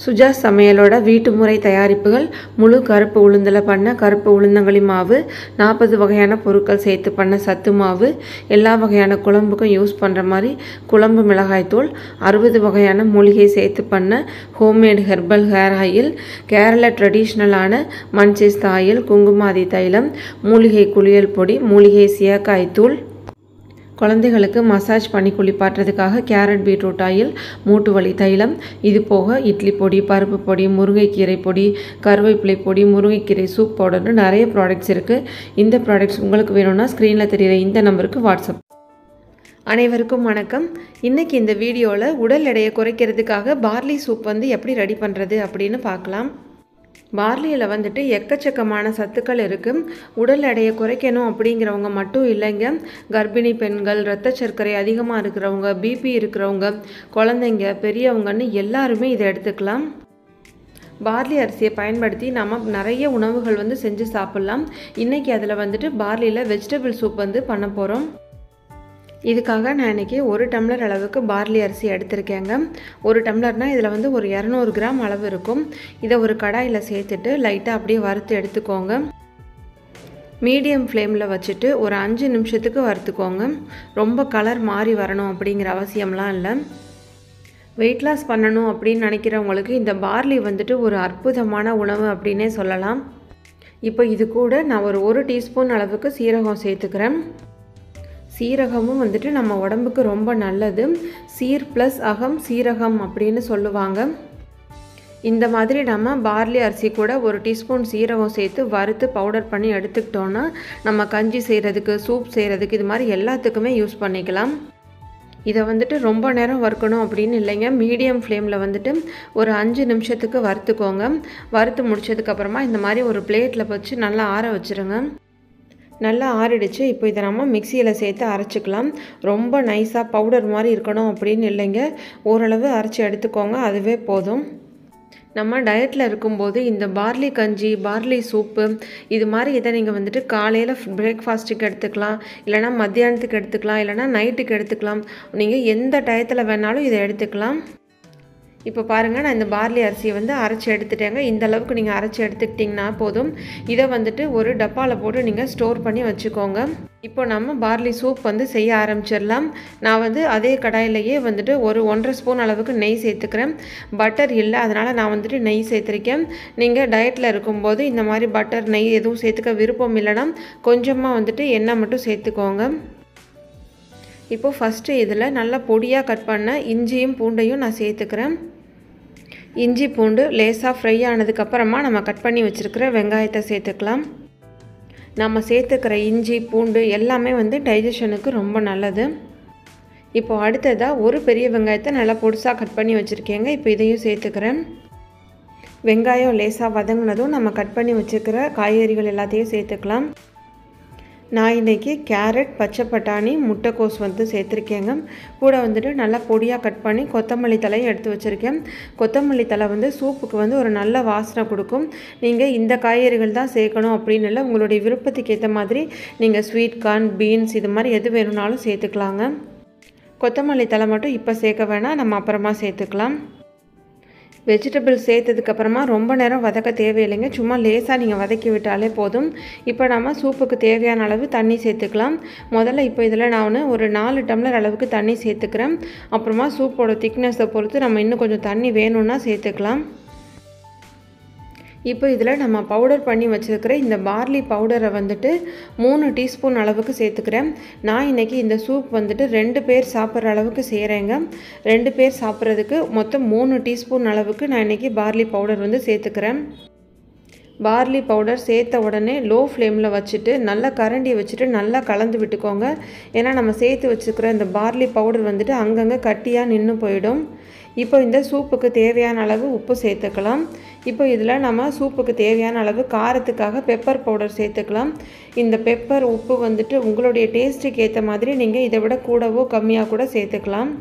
சுஜா சமையலோட வீட்டு முறை தயாரிப்புகள் முழு கருப்பு உளுந்தில் பண்ண கருப்பு உளுந்தங்களி மாவு, 40 வகையான பொருட்கள் சேர்த்து பண்ண சத்து மாவு, எல்லா வகையான குழம்புக்கும் யூஸ் பண்ணுற மாதிரி குழம்பு மிளகாய்த்தூள், 60 வகையான மூலிகை சேர்த்து பண்ண homemade herbal hair oil, Kerala ட்ரெடிஷ்னலான மன்சிஸ்த ஆயில், குங்குமாதி தைலம், மூலிகை குளியல் பொடி, மூலிகை சீயக்காய் தூள், குழந்தைகளுக்கு மசாஜ் பண்ணி குளிப்பாட்டுறதுக்காக கேரட் பீட்ரூட் ஆயில், மூட்டு வலி தைலம், இது போக இட்லி பொடி, பருப்பு பொடி, முருங்கைக்கீரை பொடி, கருவேப்பிலை பொடி, முருங்கைக்கீரை சூப் பவுடர்னு நிறைய ப்ராடக்ட்ஸ் இருக்குது. இந்த ப்ராடக்ட்ஸ் உங்களுக்கு வேணும்னா ஸ்க்ரீனில் தெரிகிற இந்த நம்பருக்கு வாட்ஸ்அப். அனைவருக்கும் வணக்கம். இன்றைக்கி இந்த வீடியோவில் உடல் எடையை குறைக்கிறதுக்காக பார்லி சூப் எப்படி ரெடி பண்ணுறது அப்படின்னு பார்க்கலாம். பார்லியில் எக்கச்சக்கமான சத்துக்கள் இருக்குது. உடல் எடையை குறைக்கணும் அப்படிங்கிறவங்க மட்டும் இல்லைங்க, கர்ப்பிணி பெண்கள், இரத்த சர்க்கரை அதிகமாக இருக்கிறவங்க, பிபி இருக்கிறவங்க, குழந்தைங்க, பெரியவங்கன்னு எல்லாருமே இதை எடுத்துக்கலாம். பார்லி அரிசியை பயன்படுத்தி நம்ம நிறைய உணவுகள் செஞ்சு சாப்பிட்லாம். இன்றைக்கி அதில் பார்லியில் வெஜிடபிள் சூப் பண்ண போகிறோம். இதுக்காக நான் இன்றைக்கி 1 டம்ளர் அளவுக்கு பார்லி அரிசி எடுத்திருக்கேங்க. 1 டம்ளர்னால் இதில் ஒரு 200 கிராம் அளவு இருக்கும். இதை ஒரு கடாயில் சேர்த்துட்டு லைட்டாக அப்படியே வறுத்து எடுத்துக்கோங்க. மீடியம் ஃப்ளேமில் வச்சுட்டு ஒரு 5 நிமிஷத்துக்கு வறுத்துக்கோங்க. ரொம்ப கலர் மாறி வரணும் அப்படிங்கிற அவசியம்லாம் இல்லை. வெயிட் லாஸ் பண்ணணும் அப்படின்னு நினைக்கிறவங்களுக்கு இந்த பார்லி ஒரு அற்புதமான உணவு அப்படின்னே சொல்லலாம். இப்போ இது கூட நான் ஒரு 1 டீஸ்பூன் அளவுக்கு சீரகம் சேர்த்துக்கிறேன். சீரகமும் நம்ம உடம்புக்கு ரொம்ப நல்லது. சீர் ப்ளஸ் அகம் சீரகம் அப்படின்னு சொல்லுவாங்க. இந்த மாதிரி நம்ம பார்லி அரிசி கூட 1 டீஸ்பூன் சீரகம் சேர்த்து வறுத்து பவுடர் பண்ணி எடுத்துக்கிட்டோன்னா நம்ம கஞ்சி செய்கிறதுக்கு, சூப் செய்கிறதுக்கு, இது மாதிரி எல்லாத்துக்குமே யூஸ் பண்ணிக்கலாம். இதை ரொம்ப நேரம் வறுக்கணும் அப்படின்னு இல்லைங்க. மீடியம் ஃப்ளேமில் ஒரு 5 நிமிஷத்துக்கு வறுத்துக்கோங்க. வறுத்து முடிச்சதுக்கப்புறமா இந்த மாதிரி ஒரு பிளேட்டில் வச்சு நல்லா ஆற வச்சுருங்க. நல்லா ஆறிடுச்சு. இப்போ இதை நம்ம மிக்சியில் சேர்த்து அரைச்சிக்கலாம். ரொம்ப நைஸாக பவுடர் மாதிரி இருக்கணும் அப்படின்னு இல்லைங்க, ஓரளவு அரைச்சி எடுத்துக்கோங்க, அதுவே போதும். நம்ம டயட்டில் இருக்கும்போது இந்த பார்லி கஞ்சி, பார்லி சூப்பு, இது மாதிரி இதை நீங்கள் காலையில் பிரேக்ஃபாஸ்ட்டுக்கு எடுத்துக்கலாம், இல்லைனா மத்தியானத்துக்கு எடுத்துக்கலாம், இல்லைனா நைட்டுக்கு எடுத்துக்கலாம். நீங்கள் எந்த டயத்தில் வேணாலும் இதை எடுத்துக்கலாம். இப்போ பாருங்கள், நான் இந்த பார்லி அரிசியை அரைச்சி எடுத்துட்டேங்க. இந்த அளவுக்கு நீங்கள் அரைச்சி எடுத்துக்கிட்டிங்கன்னா போதும். இதை ஒரு டப்பாவில் போட்டு நீங்கள் ஸ்டோர் பண்ணி வச்சுக்கோங்க. இப்போ நம்ம பார்லி சூப் செய்ய ஆரம்பிச்சிடலாம். நான் அதே கடாயிலேயே ஒரு 1.5 ஸ்பூன் அளவுக்கு நெய் சேர்த்துக்கிறேன். பட்டர் இல்லை, அதனால் நான் நெய் சேர்த்துருக்கேன். நீங்கள் டயட்டில் இருக்கும்போது இந்த மாதிரி பட்டர், நெய் எதுவும் சேர்த்துக்க விருப்பம் இல்லைன்னா கொஞ்சமாக எண்ணெய் மட்டும் சேர்த்துக்கோங்க. இப்போ ஃபஸ்ட்டு இதில் நல்லா பொடியாக கட் பண்ண இஞ்சியும் பூண்டையும் நான் சேர்த்துக்கிறேன். இஞ்சி பூண்டு லேசாக ஃப்ரை ஆனதுக்கப்புறமா நம்ம கட் பண்ணி வச்சுருக்கிற வெங்காயத்தை சேர்த்துக்கலாம். நம்ம சேர்த்துக்கிற இஞ்சி பூண்டு எல்லாமே டைஜஷனுக்கு ரொம்ப நல்லது. இப்போது அடுத்ததாக ஒரு பெரிய வெங்காயத்தை நல்லா பொடிசாக கட் பண்ணி வச்சுருக்கேங்க. இப்போ இதையும் சேர்த்துக்கிறேன். வெங்காயம் லேசாக வதங்கினதும் நம்ம கட் பண்ணி வச்சுருக்கிற காய்கறிகள் எல்லாத்தையும் சேர்த்துக்கலாம். நான் இன்றைக்கி கேரட், பச்சை பட்டாணி, முட்டைக்கோஸ் சேர்த்துருக்கேங்க. கூட நல்லா பொடியாக கட் பண்ணி கொத்தமல்லி தலையை எடுத்து வச்சுருக்கேன். கொத்தமல்லி தலை சூப்புக்கு ஒரு நல்ல வாசனை கொடுக்கும். நீங்கள் இந்த காய்கறிகள் தான் சேர்க்கணும் அப்படின்னு இல்லை, உங்களுடைய விருப்பத்துக்கு ஏற்ற மாதிரி நீங்கள் ஸ்வீட் கார்ன், பீன்ஸ், இது மாதிரி எது வேணும்னாலும் சேர்த்துக்கலாங்க. கொத்தமல்லி தலை மட்டும் இப்போ சேர்க்க வேணாம், நம்ம அப்புறமா சேர்த்துக்கலாம். வெஜிடபிள் சேர்த்ததுக்கப்புறமா ரொம்ப நேரம் வதக்க தேவையில்லைங்க, சும்மா லேசாக நீங்கள் வதக்கி விட்டாலே போதும். இப்போ நம்ம சூப்புக்கு தேவையான அளவு தண்ணி சேர்த்துக்கலாம். முதல்ல இப்போ இதில் நான் ஒரு 4 டம்ளர் அளவுக்கு தண்ணி சேர்த்துக்கிறேன். அப்புறமா சூப்போட திக்னஸை பொறுத்து நம்ம இன்னும் கொஞ்சம் தண்ணி வேணும்னா சேர்த்துக்கலாம். இப்போ இதில் நம்ம பவுடர் பண்ணி வச்சுருக்கிற இந்த பார்லி பவுடரை 3 டீஸ்பூன் அளவுக்கு சேர்த்துக்கிறேன். நான் இன்றைக்கி இந்த சூப் 2 பேர் சாப்பிட்ற அளவுக்கு செய்கிறேங்க. 2 பேர் சாப்பிட்றதுக்கு மொத்தம் 3 டீஸ்பூன் அளவுக்கு நான் இன்றைக்கி பார்லி பவுடர் சேர்த்துக்கிறேன். பார்லி பவுடர் சேர்த்த உடனே லோ ஃப்ளேமில் வச்சுட்டு நல்லா கரண்டியை வச்சுட்டு நல்லா கலந்து விட்டுக்கோங்க. ஏன்னா நம்ம சேர்த்து வச்சுருக்கிற இந்த பார்லி பவுடர் அங்கங்கே கட்டியாக நின்று போயிடும். இப்போ இந்த சூப்புக்கு தேவையான அளவு உப்பு சேர்த்துக்கலாம். இப்போ இதில் நம்ம சூப்புக்கு தேவையான அளவு காரத்துக்காக பெப்பர் பவுடர் சேர்த்துக்கலாம். இந்த பெப்பர், உப்பு உங்களுடைய டேஸ்ட்டுக்கு ஏற்ற மாதிரி நீங்கள் இதை விட கூடவோ கம்மியாக கூட சேர்த்துக்கலாம்.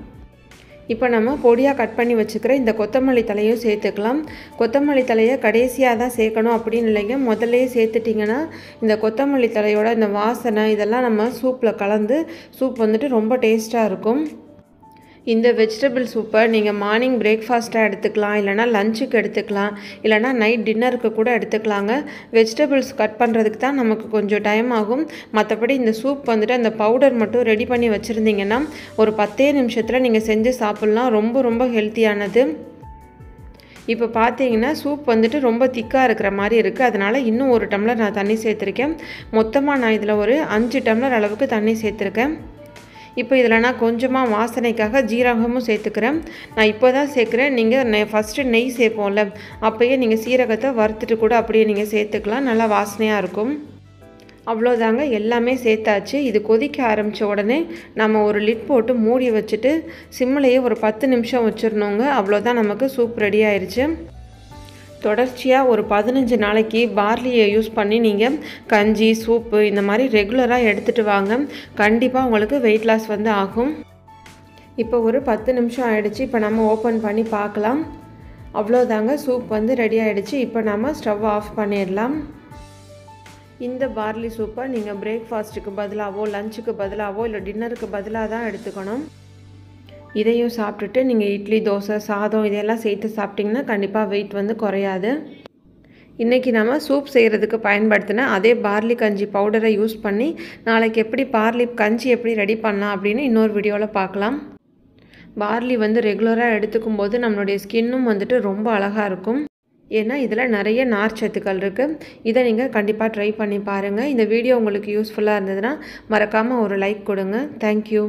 இப்போ நம்ம பொடியாக கட் பண்ணி வச்சுக்கிற இந்த கொத்தமல்லி தலையும் சேர்த்துக்கலாம். கொத்தமல்லி தலையை கடைசியாக தான் சேர்க்கணும் அப்படின்னு இல்லைங்க, முதல்லையே சேர்த்துட்டிங்கன்னா இந்த கொத்தமல்லி தலையோட இந்த வாசனை இதெல்லாம் நம்ம சூப்பில் கலந்து சூப் ரொம்ப டேஸ்ட்டாக இருக்கும். இந்த வெஜிடபிள் சூப்பை நீங்கள் மார்னிங் பிரேக்ஃபாஸ்ட்டாக எடுத்துக்கலாம், இல்லைனா லஞ்சுக்கு எடுத்துக்கலாம், இல்லைனா நைட் டின்னருக்கு கூட எடுத்துக்கலாங்க. வெஜிடபிள்ஸ் கட் பண்ணுறதுக்கு தான் நமக்கு கொஞ்சம் டைம் ஆகும். மற்றபடி இந்த சூப் வந்துட்டு அந்த பவுடர் மட்டும் ரெடி பண்ணி வச்சுருந்தீங்கன்னா ஒரு 10 நிமிஷத்தில் நீங்கள் செஞ்சு சாப்பிட்லாம். ரொம்ப ரொம்ப ஹெல்த்தியானது. இப்போ பார்த்தீங்கன்னா சூப் வந்துட்டு ரொம்ப திக்காக இருக்கிற மாதிரி இருக்குது. அதனால் இன்னும் 1 டம்ளர் நான் தண்ணி சேர்த்துருக்கேன். மொத்தமாக நான் இதில் ஒரு 5 டம்ளர் அளவுக்கு தண்ணி சேர்த்துருக்கேன். இப்போ இதில் நான் கொஞ்சமாக வாசனைக்காக ஜீரகமும் சேர்த்துக்கிறேன். நான் இப்போ தான் சேர்க்குறேன். நீங்கள் ஃபஸ்ட்டு நெய் சேர்ப்போம்ல, அப்போயே நீங்கள் சீரகத்தை வறுத்துட்டு கூட அப்படியே நீங்கள் சேர்த்துக்கலாம். நல்லா வாசனையாக இருக்கும். அவ்வளோதாங்க, எல்லாமே சேர்த்தாச்சு. இது கொதிக்க ஆரம்பித்த உடனே நம்ம ஒரு லிட் போட்டு மூடி வச்சுட்டு சிம்மிலேயே ஒரு 10 நிமிஷம் வச்சிடணுங்க. அவ்வளோதான், நமக்கு சூப் ரெடி ஆயிடுச்சு. தொடர்ச்சியாக ஒரு 15 நாளைக்கு பார்லியை யூஸ் பண்ணி நீங்கள் கஞ்சி, சூப்பு இந்த மாதிரி ரெகுலராக எடுத்துகிட்டு வாங்க. கண்டிப்பாக உங்களுக்கு வெயிட் லாஸ் வந்து ஆகும். இப்போ ஒரு 10 நிமிஷம் ஆகிடுச்சு. இப்போ நம்ம ஓப்பன் பண்ணி பார்க்கலாம். அவ்வளோதாங்க, சூப் வந்து ரெடி ஆகிடுச்சு. இப்போ நம்ம ஸ்டவ் ஆஃப் பண்ணிடலாம். இந்த பார்லி சூப்பை நீங்கள் பிரேக்ஃபாஸ்ட்டுக்கு பதிலாகவோ, லஞ்சுக்கு பதிலாகவோ, இல்லை டின்னருக்கு பதிலாக தான் எடுத்துக்கணும். இதையும் சாப்பிட்டுட்டு நீங்கள் இட்லி, தோசை, சாதம் இதெல்லாம் சேர்த்து சாப்பிட்டிங்கன்னா கண்டிப்பாக வெயிட் வந்து குறையாது. இன்றைக்கி நம்ம சூப் செய்கிறதுக்கு பயன்படுத்தின அதே பார்லி கஞ்சி பவுடரை யூஸ் பண்ணி நாளைக்கு எப்படி பார்லி கஞ்சி எப்படி ரெடி பண்ணலாம் அப்படின்னு இன்னொரு வீடியோவில் பார்க்கலாம். பார்லி வந்து ரெகுலராக எடுத்துக்கும் போது நம்மளுடைய ஸ்கின்னும் வந்துட்டு ரொம்ப அழகாக இருக்கும். ஏன்னா இதில் நிறைய நார்ச்சத்துக்கள் இருக்குது. இதை நீங்கள் கண்டிப்பாக ட்ரை பண்ணி பாருங்கள். இந்த வீடியோ உங்களுக்கு யூஸ்ஃபுல்லாக இருந்ததுன்னா மறக்காமல் ஒரு லைக் கொடுங்க. தேங்க்யூ.